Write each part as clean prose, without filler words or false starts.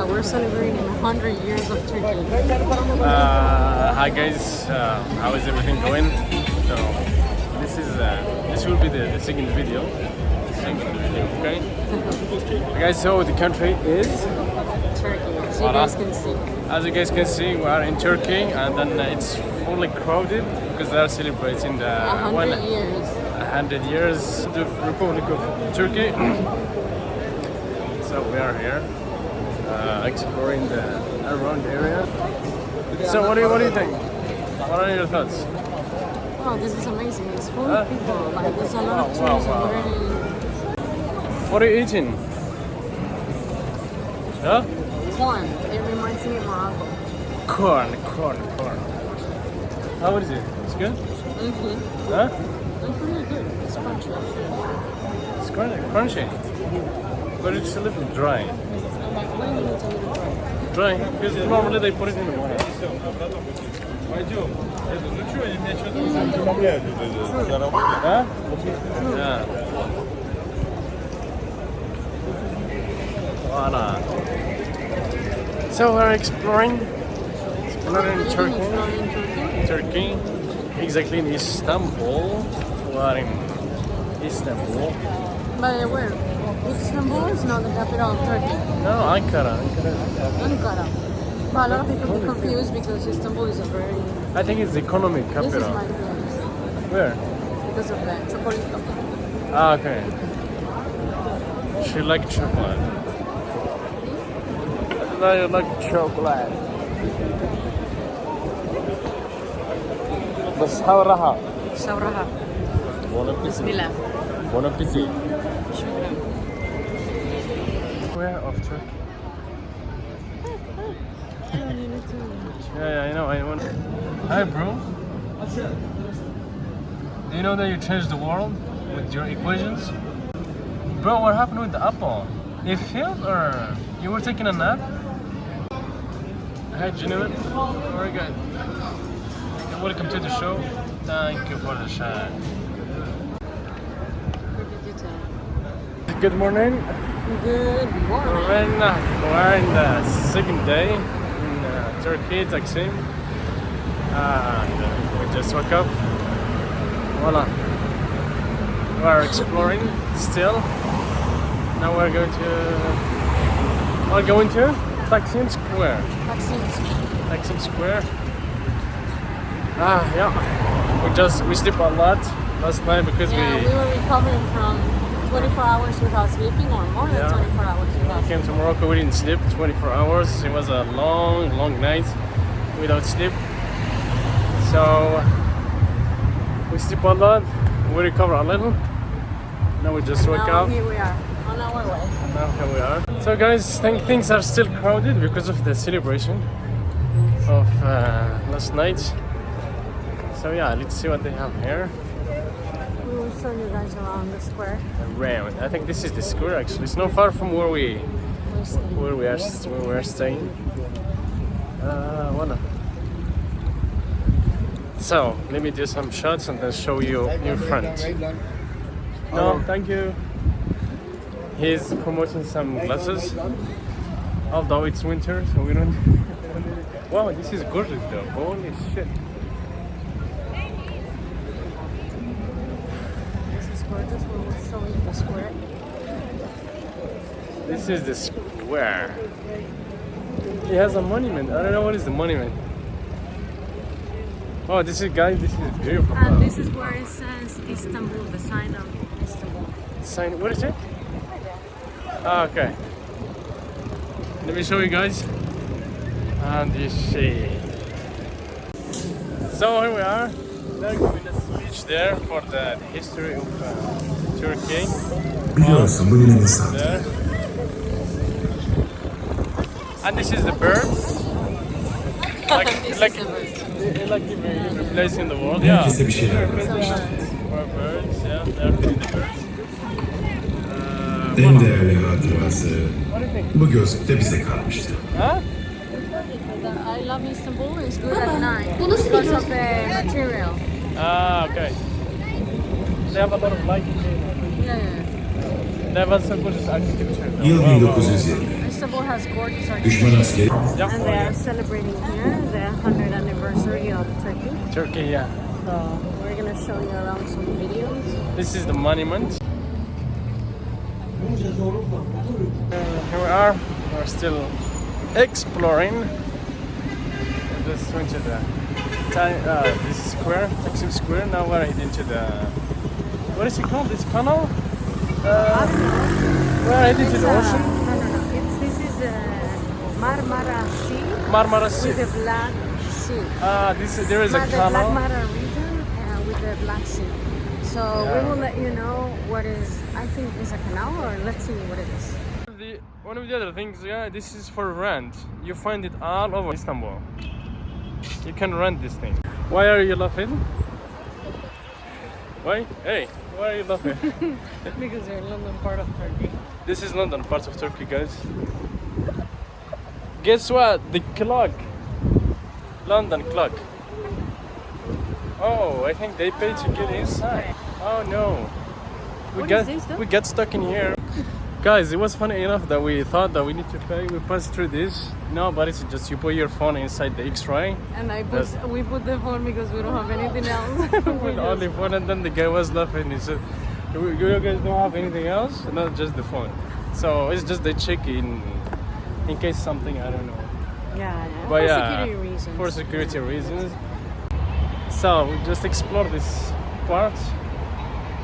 We're celebrating 100 years of Turkey. Hi guys, how is everything going? So this will be the second video. Okay. Guys, so the country is Turkey, as you guys can see. As you guys can see, we are in Turkey, and then it's fully crowded because they are celebrating the 100 years of the Republic of Turkey. So we are here. Exploring the around area. So what do you think? What are your thoughts? Wow, this is amazing. It's full of people. Like there's a lot of tourists already. What are you eating? Huh? Corn. It reminds me of Morocco. Corn. How is it? It's good? Mm-hmm. Huh? It's really good. It's crunchy. It's crunchy. But it's a little dry. Dry? Because normally they put it in the water. Huh? Yeah. Voila. So we're exploring Turkey. Exactly in Istanbul. We are in Istanbul. But where? Istanbul is not the capital of Turkey. No, Ankara. Ankara. But a lot of people get confused because Istanbul is a very... I think it's the economic capital. This is my place. Where? Because of the chocolate. Ah, okay. She likes chocolate. I like chocolate. بس حورها. شورها. Bon appétit. Bismillah. Bon appétit. Where of Turkey? Yeah, I know. Hi, bro. Do you know that you changed the world with your equations? Bro, what happened with the apple? It failed or you were taking a nap? Hi, Genuine. Very good. Welcome to the show. Thank you for the shine. Good morning. Good morning. We're in the second day in Turkey, Taksim. And we just woke up. Voila. We're exploring still. Now we're going to Taksim Square. Taksim Square. Yeah. We sleep a lot last night because we were recovering from 24 hours without sleeping, or more than 24 hours without sleeping. We came to Morocco, we didn't sleep 24 hours. It was a long night without sleep. So we sleep a lot, we recover a little. Now we just woke up. Here we are, on our way. And now here we are. So guys, things are still crowded because of the celebration of last night. So yeah, let's see what they have here. We will show you guys around the square. Around. I think this is the square actually. It's not far from where we are staying. Voila. So let me do some shots and then show you in front. No, thank you. He's promoting some glasses. Although it's winter, so we don't. Wow, this is gorgeous though. Holy shit. Gorgeous. We will show you the square. This is the square. It has a monument. I don't know what is the monument. Oh, this is beautiful. And this is where it says Istanbul, the sign of Istanbul. Sign. What is it? Ah, okay. Let me show you guys. And you see. So here we are. They're giving a speech there for the history of Turkey. There. And this is the birds. This like, is the bird. like every place in the world. Yeah. Herkeste bir şeyler var. Or birds, yeah, they're feeding the birds. En değerli hatırası What do you think? bu gözlükte bize kalmıştı. Huh? I love Istanbul. It's good at night because of the material. Ah, okay. They have a lot of light. Yeah, yeah. They have some gorgeous architecture. Yıl Wow, wow, 1920. Istanbul has gorgeous Düşman architecture. askeri Yeah. And they are celebrating here the 100th anniversary of Turkey. Turkey, yeah. So we're gonna show you around some videos. This is the monument. Here we are. We're still exploring. Just went to the this square, Taksim Square. Now we're heading to the what is it called? This canal? We're heading to the ocean. No. This is Marmara Sea Marmara Sea. with the Black Sea. There is a The Black canal. Mara region with the Black Sea. So we will let you know what is. I think is a canal, or let's see what it is. One of the other things, yeah, this is for rent. You find it all over Istanbul. You can rent this thing. Why are you laughing? Why? Hey, why are you laughing? Because you're in London, part of Turkey. This is London, part of Turkey, guys. Guess what? The clock. London clock. Oh, I think they paid to get inside. Oh no. We got stuck in here. Guys, it was funny enough that we thought that we need to pay. We passed through this. No, but it's just you put your phone inside the X-ray. And we put the phone because we don't have anything else. With only phone, and then the guy was laughing. He said, "You guys don't have anything else? Not just the phone." So it's just they check in case something, I don't know. Yeah, But for yeah, security reasons. for security reasons. So we just explore this part.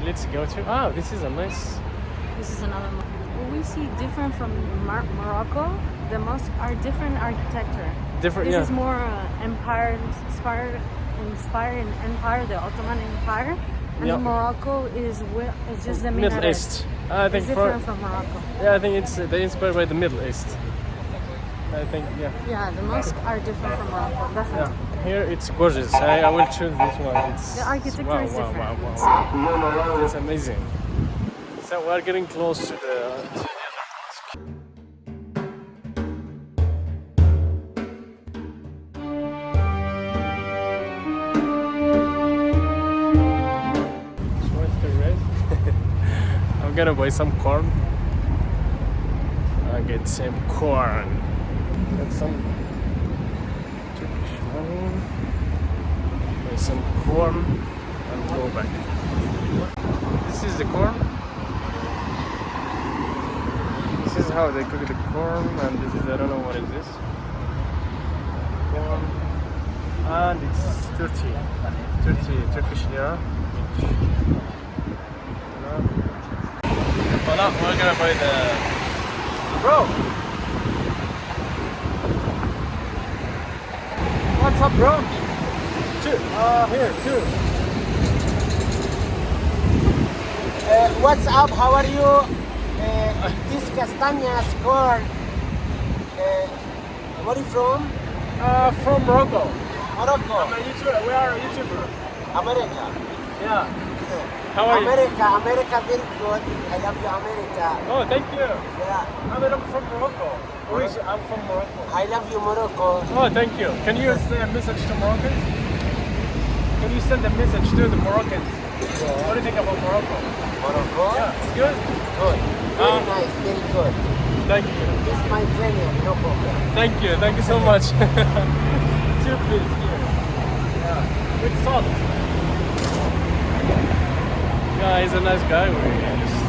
Let's go to. This is a nice. This is another. We see different from Morocco. The mosques are different architecture. Different. This Yeah. is more inspired in Empire, the Ottoman Empire, and Yeah. Morocco is just the Middle minaret. East. I think It's different from Morocco. Yeah, I think it's they inspired by the Middle East. I think Yeah, the mosques are different from Morocco, Yeah, definitely. here it's gorgeous. I will choose this one. It's The architecture wow, is wow, different. wow, wow. It's amazing. So we're getting close to the other mosque. So what's the rest? I'm gonna buy some corn. I get some corn. Get some Turkish money. Buy some corn and go back. This is the corn. This is how they cook the corn, and this is, I don't know what is this. Corn. And it's 30 Turkish lira each. Voilà, we're gonna buy the. Bro! What's up, bro? Here, two. What's up? How are you? This castañas corn. Where are you from? From Morocco. Morocco. I'm a YouTuber. We are a YouTuber. America. Yeah. How are you? America very good. I love you, America. Oh, thank you. Yeah. I'm from Morocco. I'm from Morocco. I love you, Morocco. Oh, thank you. Can you send a message to Moroccans? Can you send a message to the Moroccans? Yeah. What do you think about Morocco? Morocco? Yeah, it's good. Good. Very nice, very good. Thank you. This is my friend here, no problem. Thank you so much. Two please here. Yeah. With salt. Yeah, he's a nice guy. We just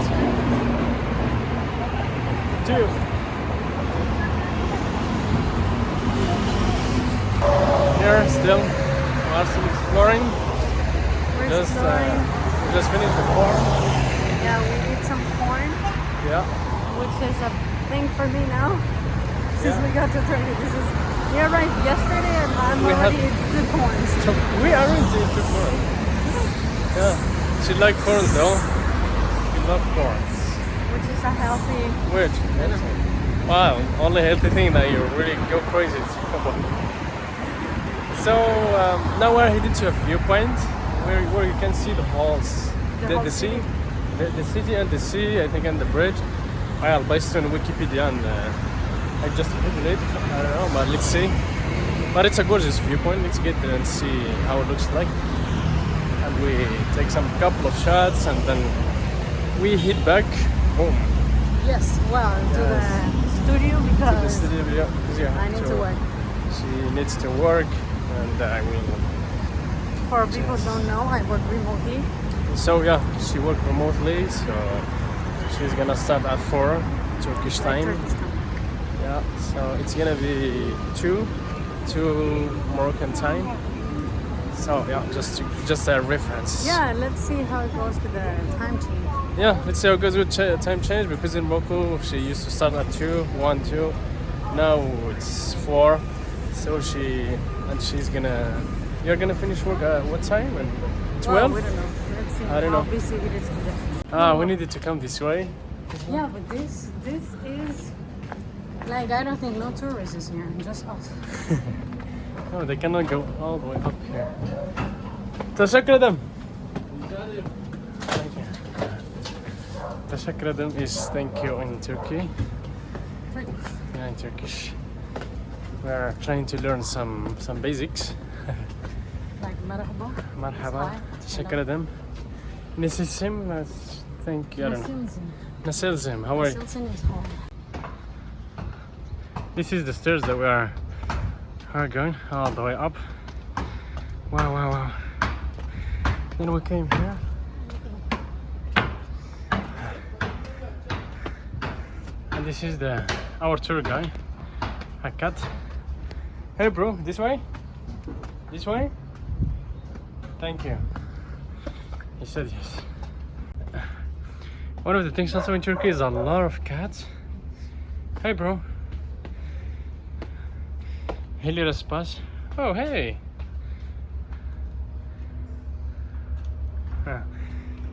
two. Here still, we're still exploring. We're Just exploring. just finished the corn. Yeah, we eat some corn, Yeah. which is a thing for me now. Since Yeah. we got to Turkey, we arrived yesterday and I'm We already have- eating corn. So we aren't into corn. Yeah. She like corn though. We love corn. Which is a healthy. Which? Wow, only healthy thing that you really go crazy. So now we're headed to a viewpoint where you can see the walls, whole the sea, city. the city and the sea, I think, and the bridge. I'll based on Wikipedia and I just googled it. I don't know, but let's see. But it's a gorgeous viewpoint. Let's get there and see how it looks like. And we take some couple of shots and then we hit back home. Yes, well, to the studio To the because studio. I need to work. She needs to work and I will. For people who don't know, I work remotely. So yeah, she worked remotely, so she's gonna start at 4 Turkish time. Turkish time. Yeah, so it's gonna be 2 Moroccan time. So yeah, just a reference. Yeah, let's see how it goes with the time change. Yeah, let's see how it goes with time change, because in Morocco she used to start at 2. Now it's 4. So she's gonna. You're gonna finish work at what time? And 12? Well, we don't know. Let's see I don't how know. busy it is today. We needed to come this way. Yeah, but this is like I don't think no tourists is here, just us. No, they cannot go all the way up here. Teşekkür ederim. Thank you. Teşekkür ederim is thank you in Turkey. Turkish. Yeah, in Turkish. We're trying to learn some basics. Like merhaba. Merhaba. Hi. Teşekkür ederim. Nasılsın? Thank you. I don't know. Nasılsın? Nasılsın? How are you? Nasılsın is home. This is the stairs that we are going all the way up. Wow. Then we came here. And this is our tour guide, Hakat. Hey bro, this way? This way? Thank you. He said yes. One of the things also in Turkey is a lot of cats. Hey bro. Hello Raspas. Oh hey.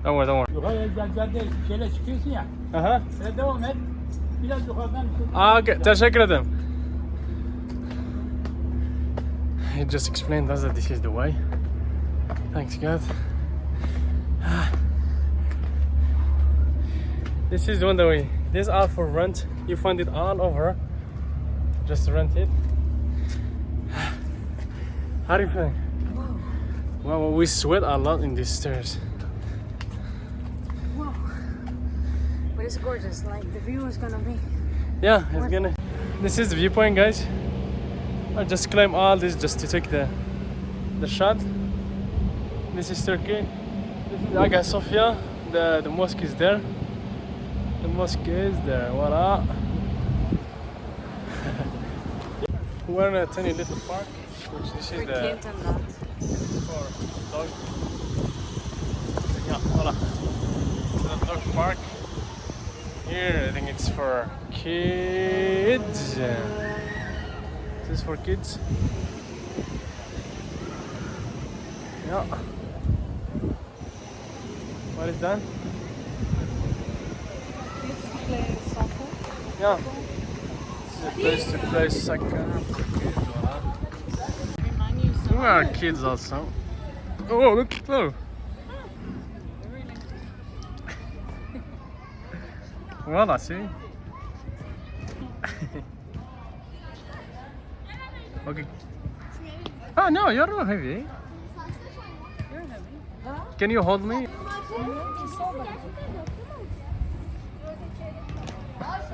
Don't worry. Yukarı cadde şeyle çıkıyorsun ya. Aha. Böyle devam et. Biraz yukarıdan. Okay, teşekkür ederim. He just explained us that this is the way. Thanks God. This is the one that this are for rent. You find it all over. Just rent it. How do you feel? Wow, we sweat a lot in these stairs. Wow. But it's gorgeous. Like the view is gonna be. Yeah, it's gonna. This is the viewpoint, guys. I just climb all this just to take the shot. This is Turkey. This is Hagia Sophia. The mosque is there. The mosque is there. Voila. We're in a tiny little park, which this is For the kids and that. for dog. Yeah, voila. The dog park. Here, I think it's for kids. This is for kids. Yeah. What is that? Kids play soccer. Yeah. This is a place to play soccer. Remind you so We are kids also. Oh, look slow. Well, I see. Okay. Oh no, you're not heavy. You're heavy. Can you hold me?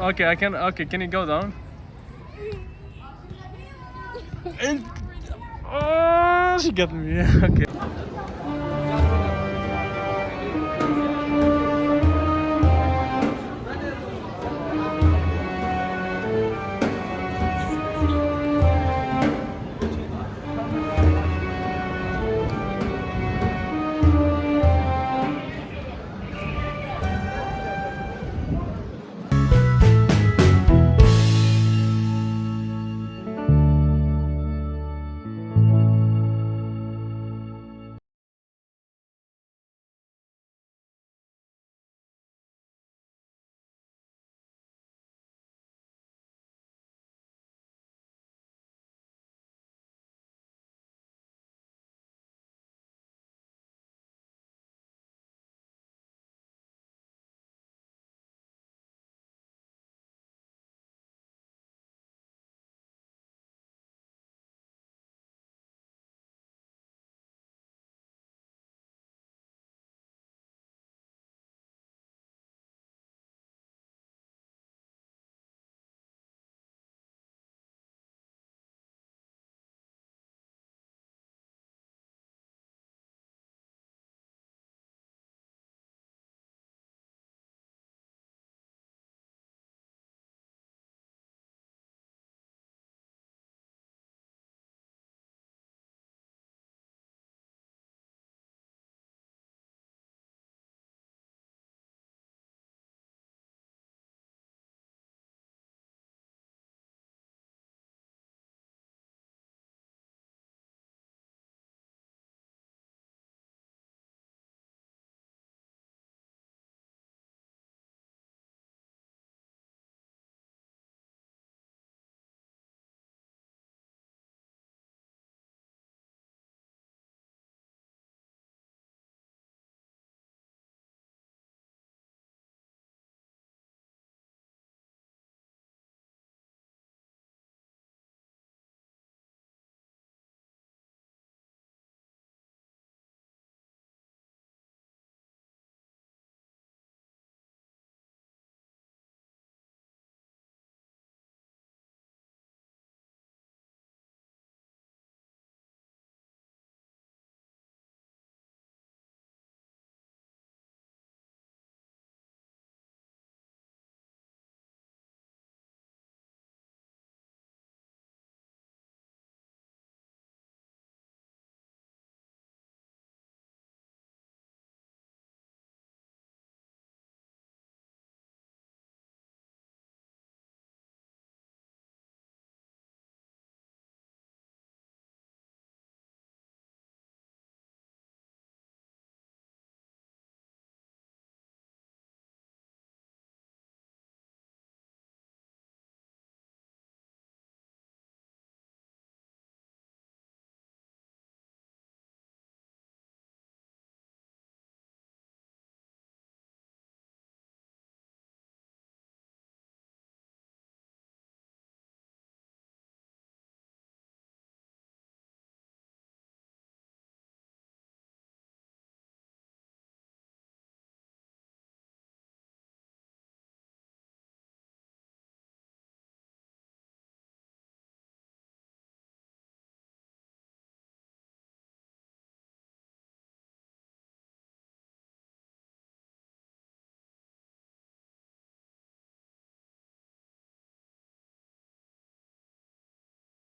Okay, I can. Okay, can you go down? And, oh, she got me. Okay.